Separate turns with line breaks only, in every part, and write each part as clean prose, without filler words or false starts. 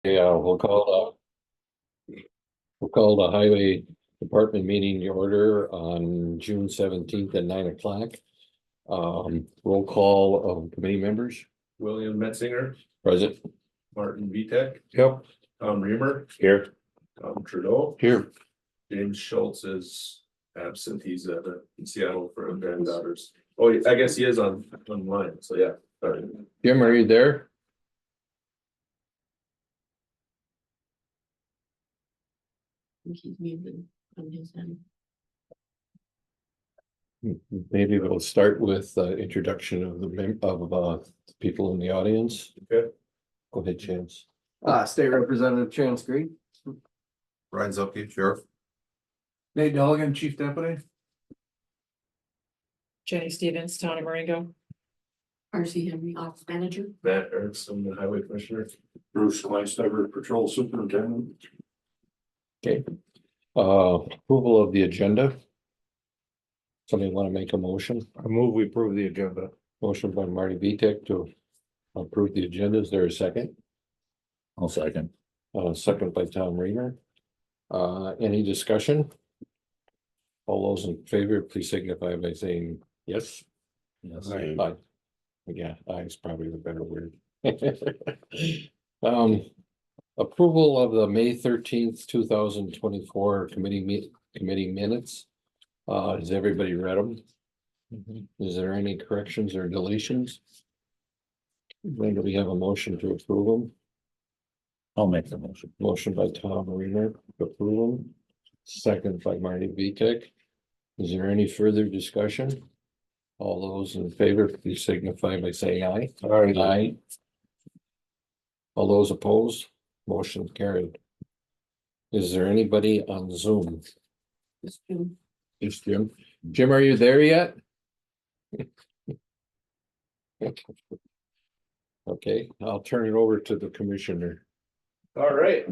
Yeah, we'll call the highway department meeting to order on June 17th at 9 o'clock. Roll call of committee members,
William Metzinger,
present.
Martin Vitek,
Yep.
Tom Reamer,
Here.
Tom Trudeau,
Here.
James Schultz is absent. He's in Seattle for his granddaughters. Oh, I guess he is online. So yeah. Sorry.
Jim, are you there?
He's muted on his end.
Maybe we'll start with introduction of the people in the audience.
Okay.
Go ahead, Chance.
State Representative Chance Green.
Ryan Zupke, Sheriff.
Nate Duggan, Chief Deputy.
Jenny Stevens, Tony Marengo.
RC Henry, Office Manager.
Matt Erickson, the highway commissioner.
Bruce Kleinstever, Patrol Superintendent.
Okay. Approval of the agenda. Somebody want to make a motion?
I move we approve the agenda.
Motion by Marty Vitek to approve the agenda. Is there a second?
I'll second.
Second by Tom Reamer. Any discussion? All those in favor, please signify by saying yes.
Yes.
Aye. Yeah, aye is probably the better word. Approval of the May 13th, 2024 committee minutes. Has everybody read them? Is there any corrections or deletions? When do we have a motion to approve them?
I'll make the motion.
Motion by Tom Reamer to approve them. Second by Marty Vitek. Is there any further discussion? All those in favor, please signify by saying aye. Aye. All those opposed, motion carried. Is there anybody on Zoom?
This June.
It's Jim. Jim, are you there yet? Okay, I'll turn it over to the commissioner.
All right.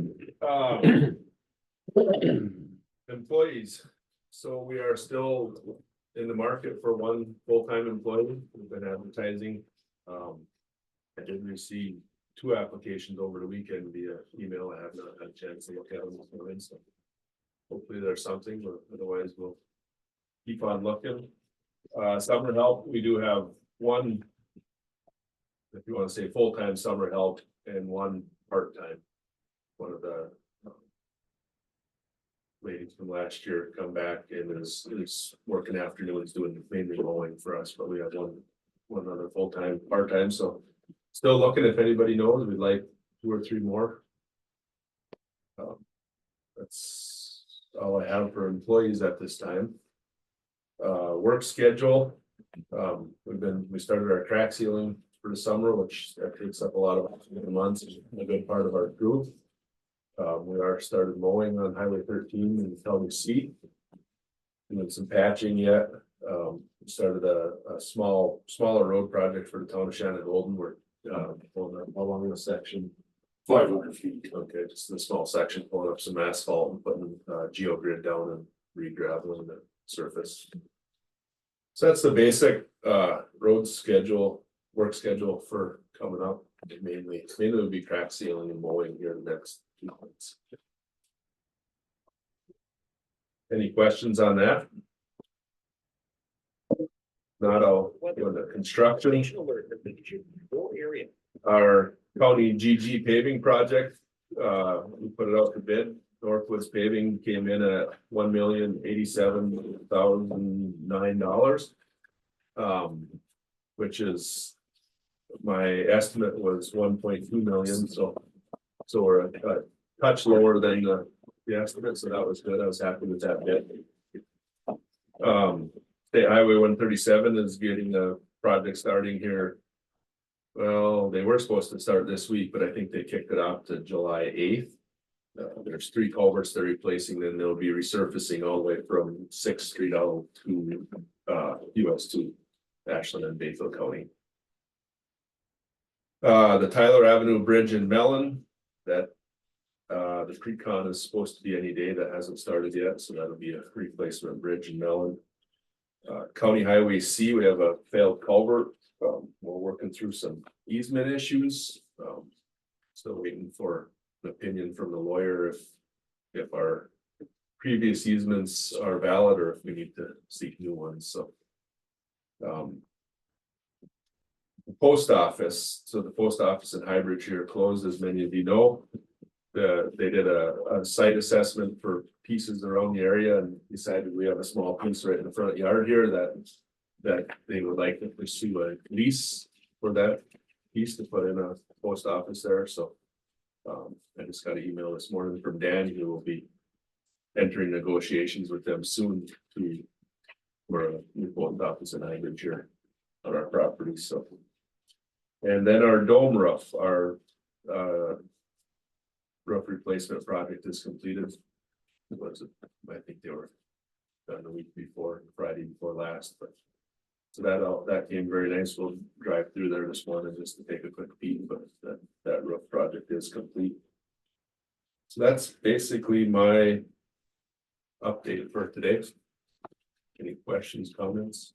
Employees. So we are still in the market for one full-time employee. We've been advertising. I did receive 2 applications over the weekend via email. I have not had a chance to look at them this morning, so hopefully there's something, but otherwise we'll keep on looking. Summer help, we do have one, if you want to say full-time summer help, and one part-time. One of the ladies from last year come back and is working afternoons doing mainly mowing for us, but we have one other full-time, part-time, so still looking. If anybody knows, we'd like 2 or 3 more. That's all I have for employees at this time. Work schedule. We started our crack sealing for the summer, which that takes up a lot of the months, a good part of our group. We are started mowing on Highway 13 in County seat. Doing some patching yet. We started a smaller road project for the town of Shannon Golden. We're along the section. 500 feet. Okay, just a small section, pulling up some asphalt and putting geogrid down and re-graveling the surface. So that's the basic road schedule, work schedule for coming up. Mainly would be crack sealing and mowing here in the next 2 months. Any questions on that? Not all, the construction. Our county GG paving project, we put it out to bid. Northwoods Paving came in at $1,087,009. Which is, my estimate was 1.2 million, so we're a touch lower than the estimate, so that was good. I was happy with that bid. State Highway 137 is getting a project starting here. Well, they were supposed to start this week, but I think they kicked it off to July 8th. There's 3 culverts they're replacing, then they'll be resurfacing all the way from 6th Street out to US 2, Ashland and Bayfield County. The Tyler Avenue Bridge in Mellon, that the pre-con is supposed to be any day. That hasn't started yet, so that'll be a replacement bridge in Mellon. County Highway C, we have a failed culvert. We're working through some easement issues. Still waiting for an opinion from the lawyer if our previous easements are valid or if we need to seek new ones, so. The post office, so the post office in Highbridge here closed, as many of you know. They did a site assessment for pieces around the area and decided we have a small piece right in the front yard here that they would like to pursue a lease for that piece to put in a post office there, so. I just got an email this morning from Dan, who will be entering negotiations with them soon for a new post office in Highbridge here on our property, so. And then our dome roof, our roof replacement project is completed. Was it? I think they were done the week before, Friday before last, but. So that came very nice. We'll drive through there this morning just to take a quick peek, but that roof project is complete. So that's basically my update for today. Any questions, comments?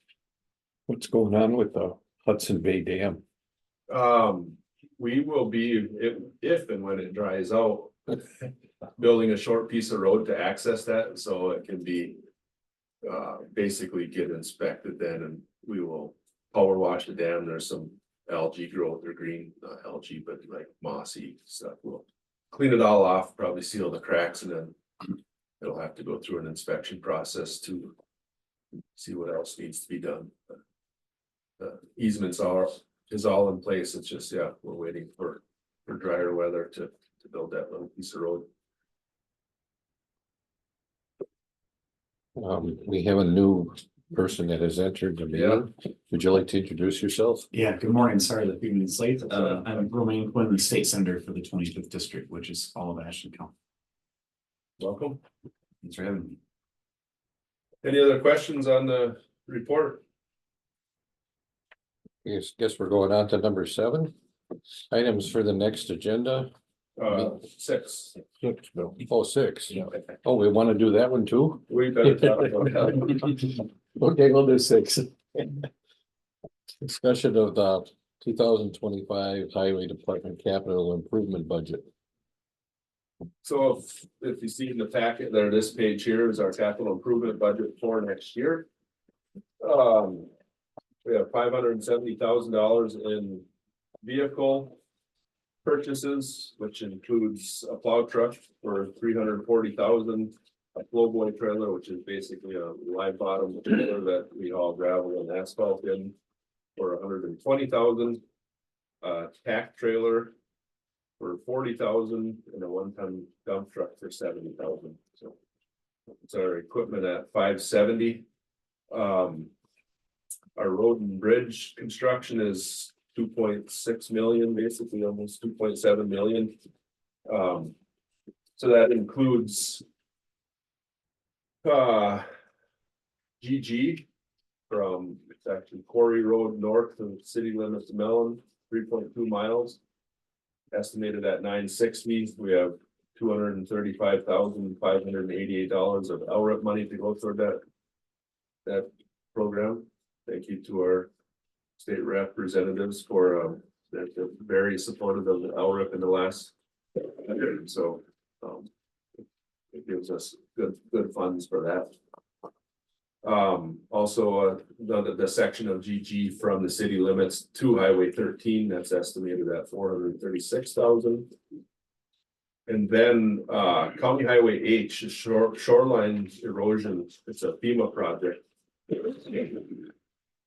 What's going on with the Hudson Bay Dam?
We will be, if and when it dries out, building a short piece of road to access that, so it can be basically get inspected then, and we will power wash the dam. There's some algae growth or green, not algae, but like mossy stuff. We'll clean it all off, probably seal the cracks, and then it'll have to go through an inspection process to see what else needs to be done. The easements is all in place. It's just, yeah, we're waiting for drier weather to build that little piece of road.
We have a new person that has entered the meeting. Would you like to introduce yourself?
Yeah, good morning. Sorry that few minutes late. I'm Romaine Quinn, the state senator for the 25th district, which is all of Ashland County.
Welcome.
Thanks for having me.
Any other questions on the report?
Guess we're going on to number 7. Items for the next agenda.
6.
Oh, 6. Oh, we want to do that one too?
We better talk about that.
Okay, we'll do 6. Discussion of the 2025 Highway Department Capital Improvement Budget.
So if you see in the packet there, this page here is our capital improvement budget for next year. We have $570,000 in vehicle purchases, which includes a plow truck for $340,000, a flowboy trailer, which is basically a live bottom trailer that we haul gravel and asphalt in, for $120,000, tack trailer for $40,000, and a 1-ton dump truck for $70,000. So it's our equipment at $570,000. Our road and bridge construction is $2.6 million, basically almost $2.7 million. So that includes GG from, it's actually Quarry Road north of city limits of Mellon, 3.2 miles. Estimated at $960. We have $235,588 of LRIP money to go toward that program. Thank you to our state representatives for they're very supportive of the LRIP in the last year. So it gives us good funds for that. Also the section of GG from the city limits to Highway 13, that's estimated at $436,000. And then County Highway H, shoreline erosion, it's a FEMA project,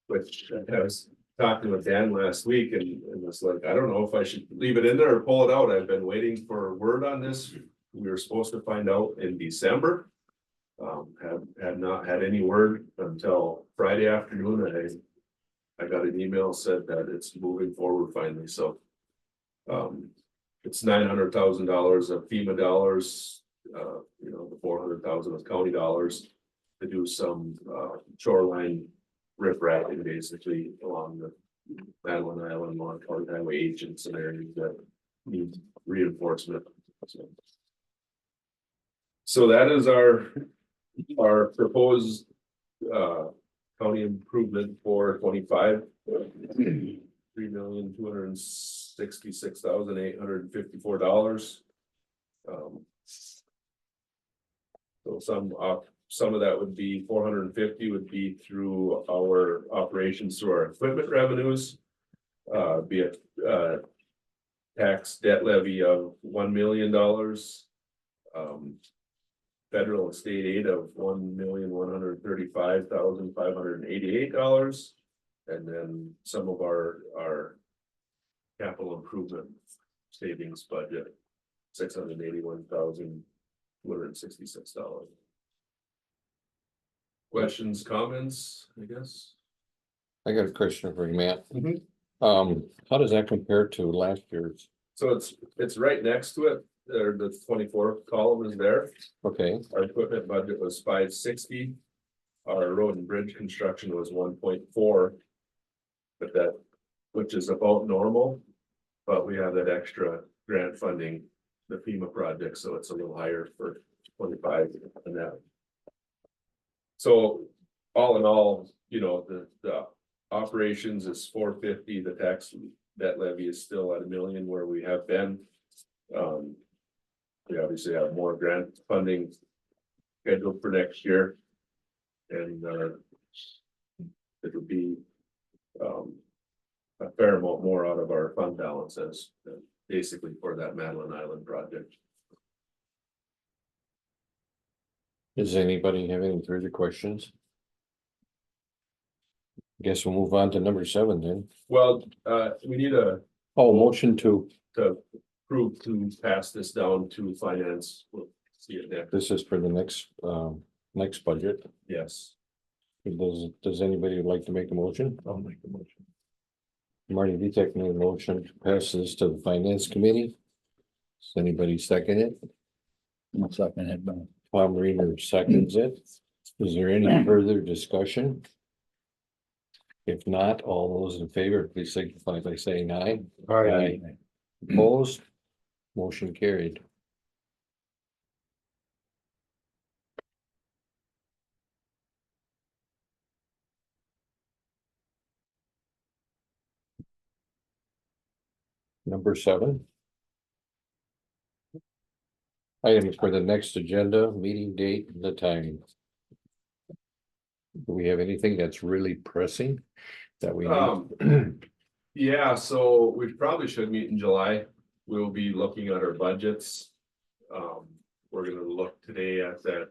which I was talking with Dan last week, and it's like, I don't know if I should leave it in there or pull it out. I've been waiting for word on this. We were supposed to find out in December. Have not had any word until Friday afternoon. I got an email, said that it's moving forward finally, so it's $900,000 of FEMA dollars, the $400,000 of county dollars to do some shoreline riprap basically along the Madeline Island, along County Highway agents and areas that need reinforcement. So that is our proposed county improvement for 25. $3,266,854. So some of that would be 450 would be through our operations, through our equipment revenues. Be it, tax debt levy of $1 million. Federal and state aid of $1,135,588. And then some of our capital improvement savings budget, $681,266. Questions, comments, I guess?
I got a question for you, Matt.
Mhm.
How does that compare to last year's?
So it's right next to it, there, the 24th column is there.
Okay,
Our equipment budget was 560. Our road and bridge construction was 1.4. But that, which is about normal, but we have that extra grant funding, the FEMA project, so it's a little higher for 25 than that. So all in all, you know, the operations is 450, the tax debt levy is still at $1 million where we have been. We obviously have more grant funding scheduled for next year. And it would be a fair amount more out of our fund balances, basically for that Madeline Island project.
does anybody have any further questions? Guess we'll move on to number 7 then.
Well, we need
Motion to,
to prove to pass this down to finance. We'll see it next.
this is for the next budget.
Yes.
Does anybody like to make a motion?
I'll make the motion.
Marty Vitek made a motion to pass this to the finance committee. Does anybody second it?
I'll second it, but
Tom Reader seconds it. Is there any further discussion? If not, all those in favor, please signify by saying aye. Aye. Opposed? Motion carried. Number 7. Items for the next agenda, meeting date, and the time. Do we have anything that's really pressing that we need?
Yeah, so we probably should meet in July. We'll be looking at our budgets. We're gonna look today at that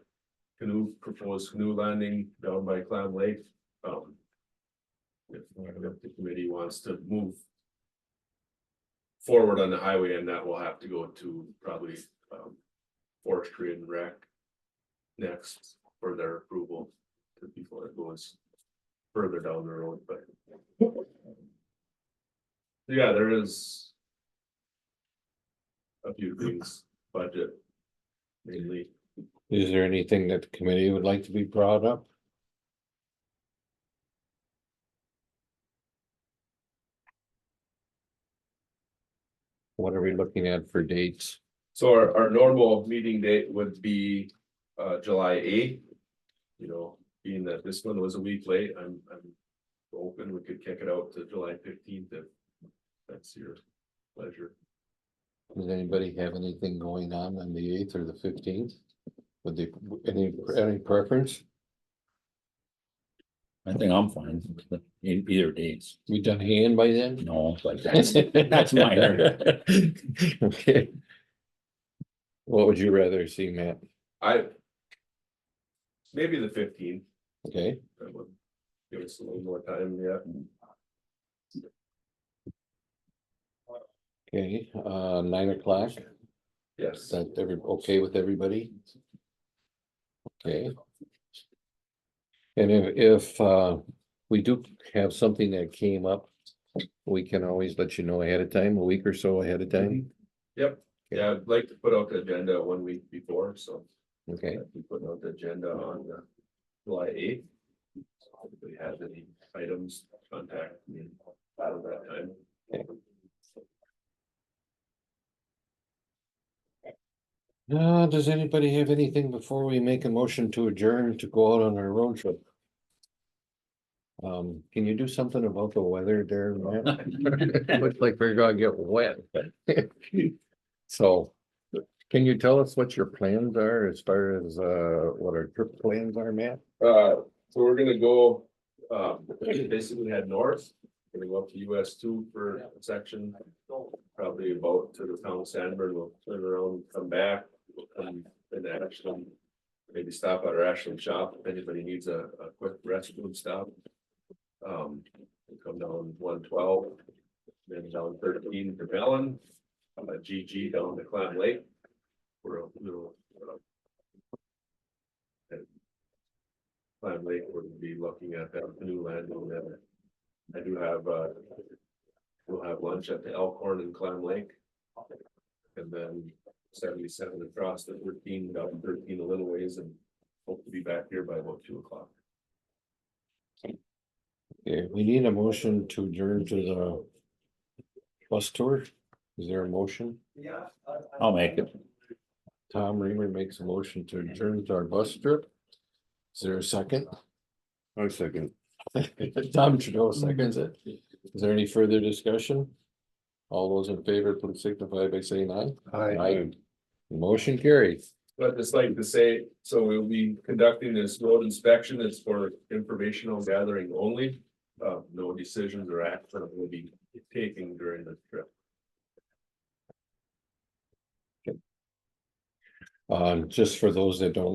proposed canoe landing down by Clam Lake. If the committee wants to move forward on the highway, and that will have to go to probably forestry and rec next for their approval before it goes further down the road, but yeah, there is a few things, budget mainly.
Is there anything that the committee would like to be brought up? What are we looking at for dates?
So our normal meeting date would be July 8th. You know, being that this one was a week late, I'm open, we could kick it out to July 15th if that's your pleasure.
Does anybody have anything going on the 8th or the 15th? Would they, any preference?
I think I'm fine. Either dates.
We done hand by then?
No, but that's minor.
Okay. What would you rather see, Matt?
Maybe the 15th,
Okay,
that would give us a little more time, yeah.
okay, 9 o'clock,
Yes.
is that okay with everybody? Okay. And if we do have something that came up, we can always let you know ahead of time, a week or so ahead of time.
Yep, yeah, I'd like to put out the agenda 1 week before, so.
Okay,
We put out the agenda on July 8th. So if anybody has any items, contact me out of that time.
does anybody have anything before we make a motion to adjourn to go out on our road trip? Can you do something about the weather there, Matt? Looks like we're gonna get wet. So, Can you tell us what your plans are as far as what our trip plans are, Matt?
So we're gonna go, basically head north, gonna go up to US 2 for a section. Probably about to the town of Sandburn, we'll turn around, come back, we'll come in Ashland. Maybe stop at our Ashland shop if anybody needs a quick restroom stop. We'll come down 112, then down 13 to Bellin, GG down to Clam Lake. We're a little. Clam Lake, we're gonna be looking at that new landing there. I do have, we'll have lunch at the Elkhorn in Clam Lake. And then 77 across the 13, down 13 a little ways, and hope to be back here by about 2 o'clock.
Okay, we need a motion to adjourn to the bus tour. Is there a motion?
I'll make it.
Tom Reamer makes a motion to adjourn to our bus trip. Is there a second?
I second.
Tom Trudeau seconds it. Is there any further discussion? All those in favor, please signify by saying aye. Aye. Motion carried.
But just like to say, so we'll be conducting this road inspection, it's for informational gathering only. No decisions or action will be taking during the trip.
Just for those that don't